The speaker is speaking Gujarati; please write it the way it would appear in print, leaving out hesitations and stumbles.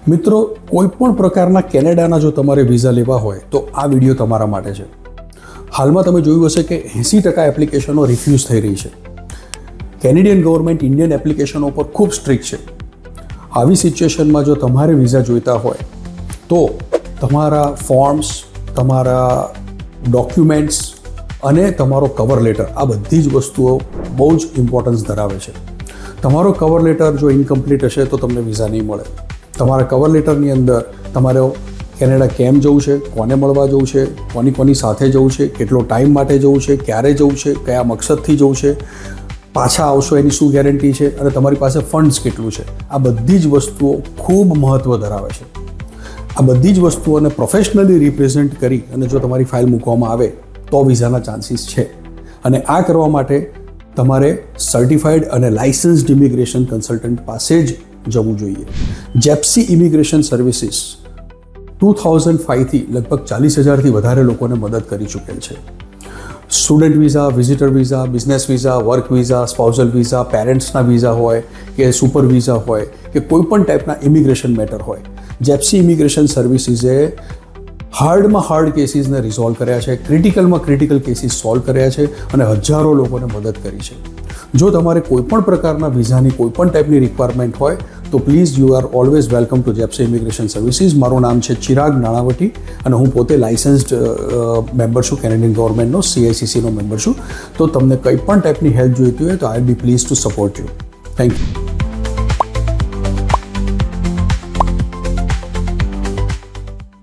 મિત્રો, કોઈ પણ પ્રકારના કેનેડાના જો તમારે વિઝા લેવા હોય તો આ વિડીયો તમારા માટે છે. હાલમાં તમે જોયું હશે કે 80% એપ્લિકેશનો રિફ્યુઝ થઈ રહી છે. કેનેડિયન ગવર્મેન્ટ ઇન્ડિયન એપ્લિકેશનો પર ખૂબ સ્ટ્રિક્ટ છે. આવી સિચ્યુએશનમાં જો તમારે વિઝા જોઈતા હોય તો તમારા ફોર્મ્સ, તમારા ડોક્યુમેન્ટ્સ અને તમારો કવર લેટર, આ બધી જ વસ્તુઓ બહુ જ ઇમ્પોર્ટન્સ ધરાવે છે. તમારો કવર લેટર જો ઇનકમ્પ્લીટ હશે તો તમને વિઝા નહીં મળે. તમારા કવર લેટરની અંદર તમારે કેનેડા કેમ જવું છે, કોને મળવા જવું છે, કોની સાથે જવું છે, કેટલો ટાઈમ માટે જવું છે, ક્યારે જવું છે, કયા મકસદથી જવું છે, પાછા આવશો એની શું ગેરંટી છે અને તમારી પાસે ફંડ્સ કેટલું છે, આ બધી જ વસ્તુઓ ખૂબ મહત્ત્વ ધરાવે છે. આ બધી જ વસ્તુઓને પ્રોફેશનલી રિપ્રેઝેન્ટ કરી અને જો તમારી ફાઇલ મૂકવામાં આવે તો વિઝાના ચાન્સીસ છે. અને આ કરવા માટે તમારે સર્ટિફાઈડ અને લાઇસન્સ્ડ ઇમિગ્રેશન કન્સલ્ટન્ટ પાસે જ જવું જોઈએ. જેપ્સી ઇમિગ્રેશન સર્વિસીસ 2005થી લગભગ 40,000થી વધારે લોકોને મદદ કરી ચૂકેલ છે. Student visa, visitor visa, business visa, work visa, spousal visa, પેરેન્ટ્સના વિઝા હોય કે સુપર વિઝા હોય કે કોઈ પણ ટાઈપના ઇમિગ્રેશન મેટર હોય, જેપ્સી ઇમિગ્રેશન સર્વિસીસે હાર્ડમાં હાર્ડ કેસીસને રિઝોલ્વ કર્યા છે, ક્રિટિકલમાં ક્રિટિકલ કેસીસ સોલ્વ કર્યા છે અને હજારો લોકોને મદદ કરી છે. જો તમારે કોઈ પણ પ્રકારના વિઝાની કોઈ પણ ટાઈપની રિક્વાયરમેન્ટ હોય તો please you are always welcome to Jepsi immigration services. મારું નામ છે ચિરાગ નાણાવટી અને હું પોતે લાઇસન્સ્ડ મેમ્બર છું, કેનેડિયન ગવર્મેન્ટનો CICCનો મેમ્બર છું. તો તમને કંઈ પણ ટાઈપની હેલ્પ જોઈતી હોય તો I be please to support you. Thank you.